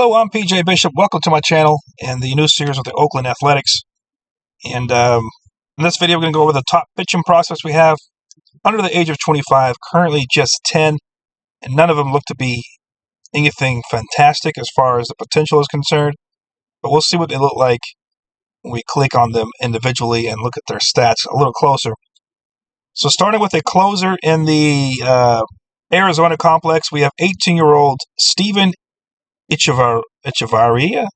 Hello, I'm PJ Bishop. Welcome to my channel and the new series with the Oakland Athletics. And in this video, we're going to go over the top pitching prospects we have under the age of 25, currently just 10, and none of them look to be anything fantastic as far as the potential is concerned. But we'll see what they look like when we click on them individually and look at their stats a little closer. So starting with a closer in the Arizona complex, we have 18-year-old Steven Echevarria.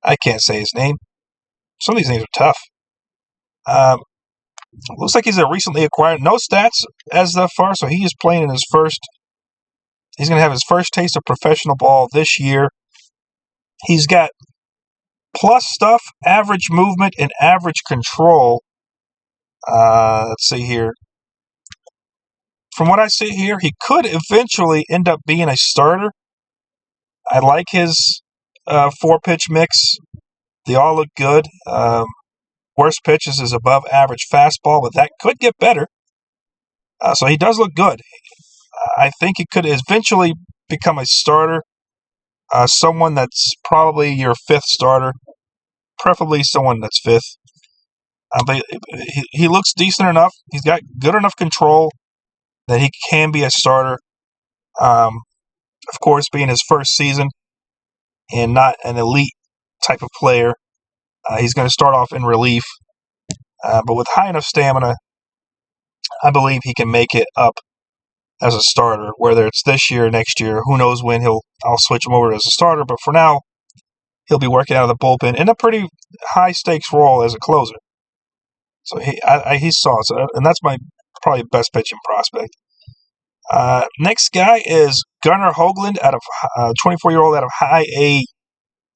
I can't say his name. Some of these names are tough. Looks like he's a recently acquired. No stats as far, so he is playing in his first. He's going to have his first taste of professional ball this year. He's got plus stuff, average movement, and average control. Let's see here. From what I see here, he could eventually end up being a starter. I like his 4-pitch mix. They all look good. Worst pitches is above average fastball, but that could get better. So he does look good. I think he could eventually become a starter. Someone that's probably your 5th starter, preferably someone that's 5th. But he looks decent enough. He's got good enough control that he can be a starter. Of course, being his first season and not an elite type of player, he's going to start off in relief. But with high enough stamina, I believe he can make it up as a starter, whether it's this year or next year. Who knows when I'll switch him over as a starter. But for now, he'll be working out of the bullpen in a pretty high-stakes role as a closer. So he's solid. So, and that's my probably best pitching prospect. Next guy is Gunnar Hoagland, out of 24-year-old out of High A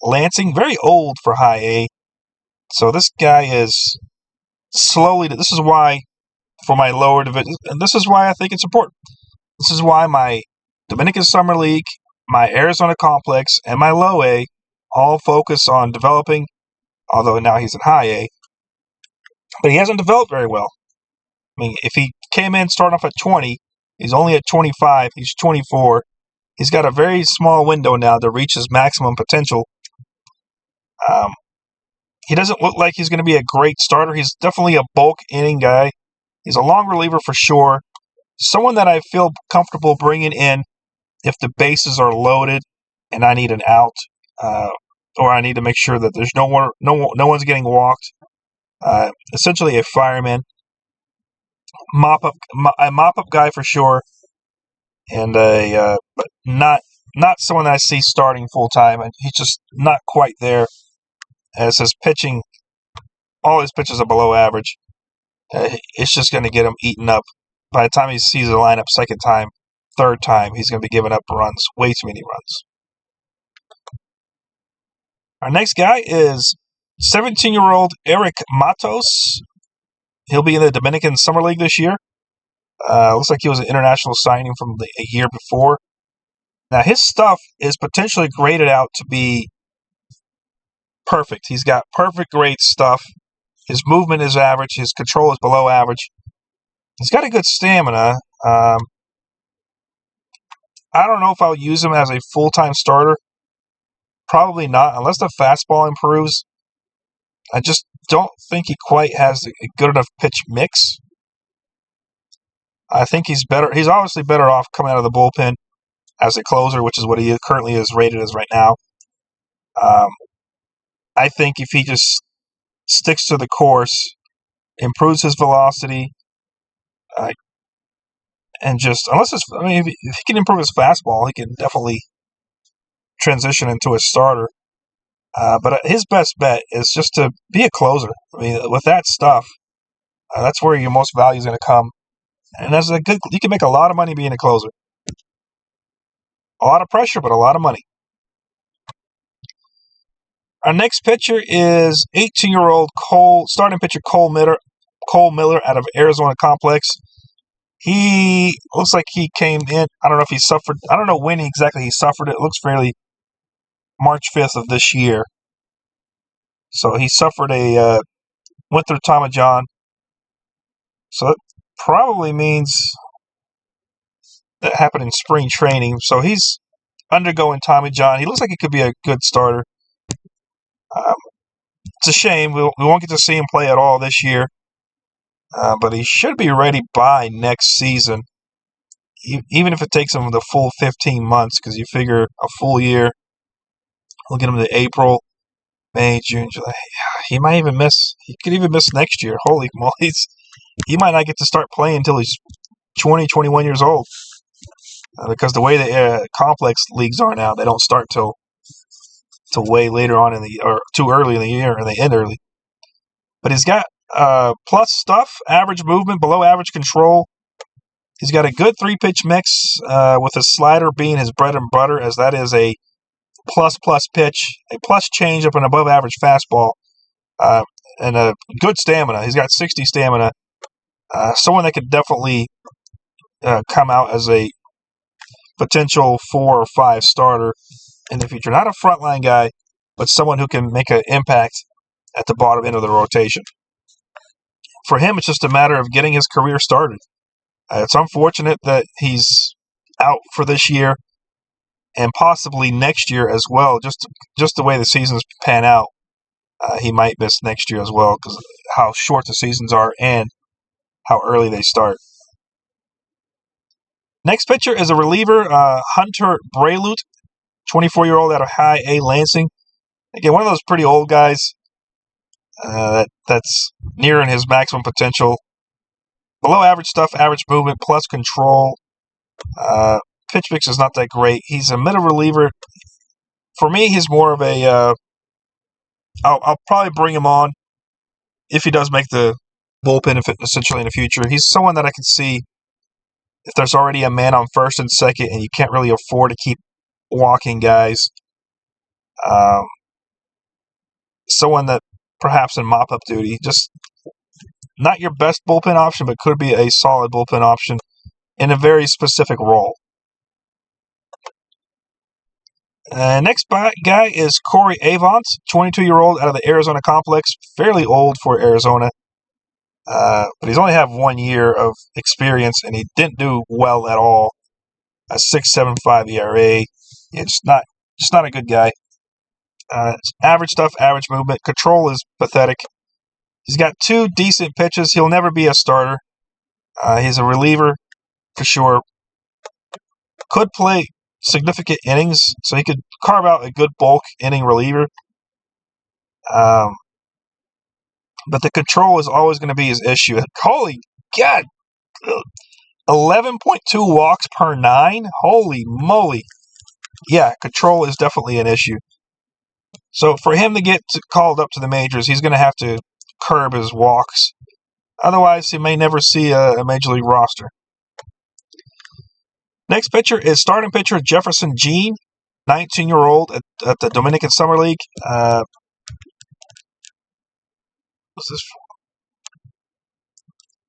Lansing. Very old for High A. So this guy is slowly. This is why for my lower division, and this is why I think it's important. This is why my Dominican Summer League, my Arizona Complex, and my Low A all focus on developing. Although now he's in High A, but he hasn't developed very well. I mean, if he came in starting off at 20. He's only at 25. He's 24. He's got a very small window now to reach his maximum potential. He doesn't look like he's going to be a great starter. He's definitely a bulk inning guy. He's a long reliever for sure. Someone that I feel comfortable bringing in if the bases are loaded and I need an out, or I need to make sure that there's no one's getting walked. Essentially a fireman. A mop-up guy for sure, and but not someone that I see starting full-time. And he's just not quite there, as his pitching, all his pitches are below average. It's just going to get him eaten up. By the time he sees the lineup second time, third time, he's going to be giving up runs, way too many runs. Our next guy is 17-year-old Eric Matos. He'll be in the Dominican Summer League this year. Looks like he was an international signing from a year before. Now, his stuff is potentially graded out to be perfect. He's got perfect grade stuff. His movement is average. His control is below average. He's got a good stamina. I don't know if I'll use him as a full-time starter. Probably not, unless the fastball improves. I just don't think he quite has a good enough pitch mix. I think he's better. He's obviously better off coming out of the bullpen as a closer, which is what he currently is rated as right now. I think if he just sticks to the course, improves his velocity, and just if he can improve his fastball, he can definitely transition into a starter. But his best bet is just to be a closer. I mean, with that stuff, that's where your most value is going to come. And you can make a lot of money being a closer. A lot of pressure, but a lot of money. Our next pitcher is 18-year-old starting pitcher Cole Miller out of Arizona Complex. He looks like he came in. I don't know if he suffered. I don't know when exactly he suffered it. It looks fairly March 5th of this year. So he suffered a winter Tommy John. So that probably means that happened in spring training. So he's undergoing Tommy John. He looks like he could be a good starter. It's a shame we won't get to see him play at all this year, but he should be ready by next season, even if it takes him the full 15 months, because you figure a full year, we'll get him to April, May, June, July. He might even miss. He could even miss next year. Holy moly. He might not get to start playing until he's 20, 21 years old. Because the way the complex leagues are now, they don't start till way later on or too early in the year, and they end early. But he's got plus stuff, average movement, below average control. He's got a good 3-pitch mix, with his slider being his bread and butter, as that is a plus pitch, a plus changeup, and above average fastball, and a good stamina. He's got 60 stamina. Someone that could definitely come out as a potential 4 or 5 starter in the future. Not a frontline guy, but someone who can make an impact at the bottom end of the rotation. For him, it's just a matter of getting his career started. It's unfortunate that he's out for this year and possibly next year as well. Just the way the seasons pan out, he might miss next year as well because of how short the seasons are and how early they start. Next pitcher is a reliever, Hunter Brayloot, 24-year-old out of High A Lansing. Again, one of those pretty old guys that's nearing his maximum potential. Below average stuff, average movement, plus control. Pitch mix is not that great. He's a middle reliever. For me, he's more of a... I'll probably bring him on if he does make the bullpen essentially in the future. He's someone that I can see if there's already a man on first and second and you can't really afford to keep walking guys. Someone that perhaps in mop-up duty, just not your best bullpen option, but could be a solid bullpen option in a very specific role. Next guy is Corey Avant, 22-year-old out of the Arizona complex. Fairly old for Arizona. But he's only have 1 year of experience, and he didn't do well at all. A 6.75 ERA. Yeah, just not a good guy. Average stuff, average movement. Control is pathetic. He's got 2 decent pitches. He'll never be a starter. He's a reliever for sure. Could play significant innings, so he could carve out a good bulk inning reliever. But the control is always going to be his issue. Holy God! 11.2 walks per 9? Holy moly. Yeah, control is definitely an issue. So for him to get called up to the majors, he's going to have to curb his walks. Otherwise, he may never see a major league roster. Next pitcher is starting pitcher Jefferson Jean, 19-year-old at the Dominican Summer League. What's this for?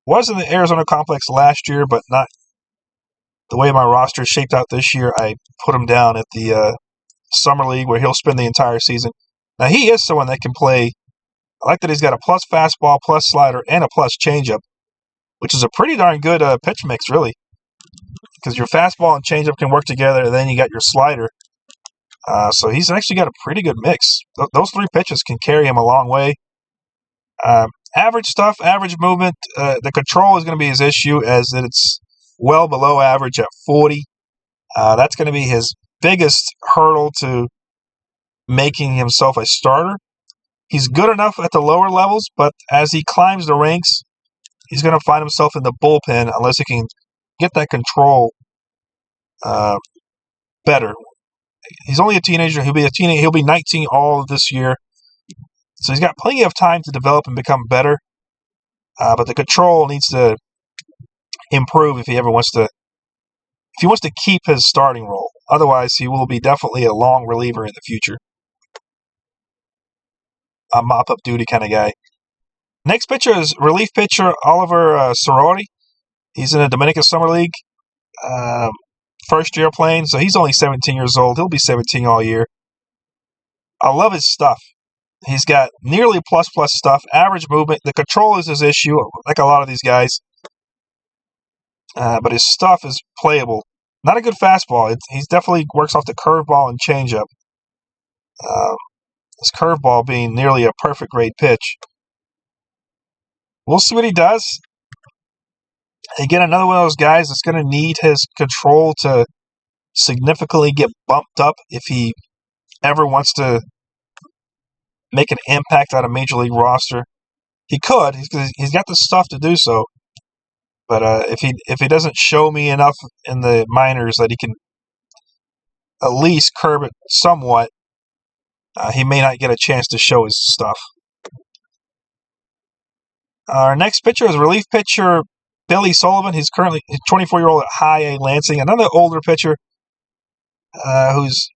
Was in the Arizona complex last year, but not the way my roster is shaped out this year. I put him down at the Summer League where he'll spend the entire season. Now, he is someone that can play. I like that he's got a plus fastball, plus slider, and a plus changeup, which is a pretty darn good pitch mix, really. Because your fastball and changeup can work together, and then you got your slider. So he's actually got a pretty good mix. Those 3 pitches can carry him a long way. Average stuff, average movement. The control is going to be his issue, as it's well below average at 40. That's going to be his biggest hurdle to making himself a starter. He's good enough at the lower levels, but as he climbs the ranks, he's going to find himself in the bullpen unless he can get that control better. He's only a teenager. He'll be 19 all of this year. So he's got plenty of time to develop and become better. But the control needs to improve if he wants to keep his starting role. Otherwise, he will be definitely a long reliever in the future. A mop-up duty kind of guy. Next pitcher is relief pitcher Oliver Sorority. He's in the Dominican Summer League. First year playing, so he's only 17 years old. He'll be 17 all year. I love his stuff. He's got nearly plus stuff, average movement. The control is his issue, like a lot of these guys. But his stuff is playable. Not a good fastball. He definitely works off the curveball and changeup. His curveball being nearly a perfect grade pitch. We'll see what he does. Again, another one of those guys that's going to need his control to significantly get bumped up if he ever wants to make an impact on a major league roster. He could. He's got the stuff to do so. But if he doesn't show me enough in the minors that he can at least curb it somewhat, he may not get a chance to show his stuff. Our next pitcher is relief pitcher Billy Sullivan. He's currently 24-year-old at High A Lansing. Another older pitcher who's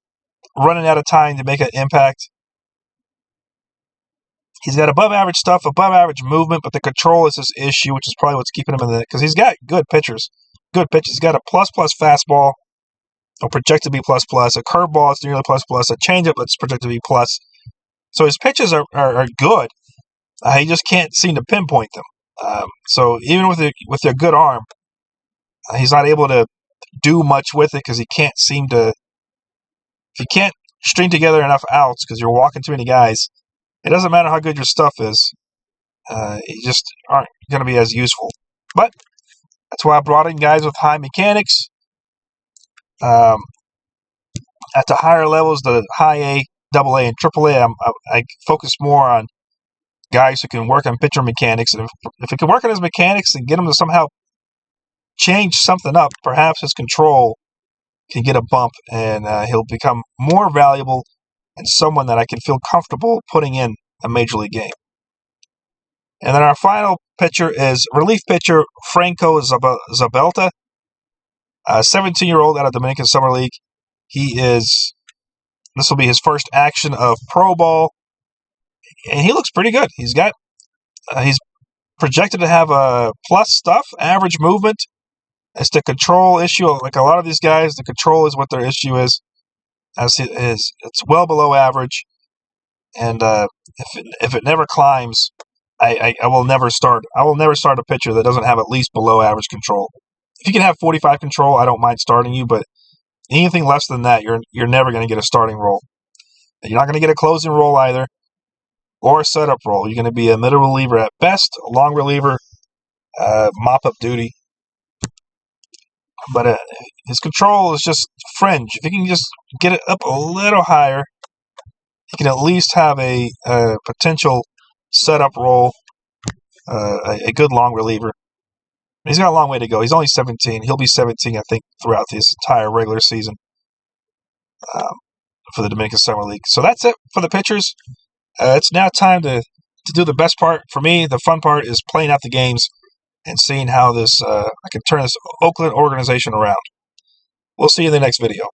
running out of time to make an impact. He's got above average stuff, above average movement, but the control is his issue, which is probably what's keeping him in the, because he's got good pitchers. Good pitches. He's got a plus fastball, or projected to be plus. A curveball is nearly plus. A changeup that's projected to be plus. So his pitches are good. He just can't seem to pinpoint them. So even with a good arm, he's not able to do much with it because he can't seem to. If you can't string together enough outs because you're walking too many guys, it doesn't matter how good your stuff is. You just aren't going to be as useful. But that's why I brought in guys with high mechanics. At the higher levels, the high A, double A, and triple A, I focus more on guys who can work on pitcher mechanics. And if he can work on his mechanics and get him to somehow change something up, perhaps his control can get a bump and he'll become more valuable and someone that I can feel comfortable putting in a major league game. And then our final pitcher is relief pitcher Franco Zabelta, a 17-year-old out of Dominican Summer League. This will be his first action of pro ball, and he looks pretty good. He's projected to have a plus stuff, average movement. It's the control issue. Like a lot of these guys, the control is what their issue is. It's well below average, and if it never climbs, I will never start. I will never start a pitcher that doesn't have at least below average control. If you can have 45 control, I don't mind starting you, but anything less than that, you're never going to get a starting role. You're not going to get a closing role either, or a setup role. You're going to be a middle reliever at best, a long reliever, mop up duty. But his control is just fringe. If he can just get it up a little higher, he can at least have a potential setup role, a good long reliever. He's got a long way to go. He's only 17. He'll be 17, I think, throughout this entire regular season for the Dominican Summer League. So that's it for the pitchers. It's now time to do the best part. For me, the fun part is playing out the games and seeing how I can turn this Oakland organization around. We'll see you in the next video.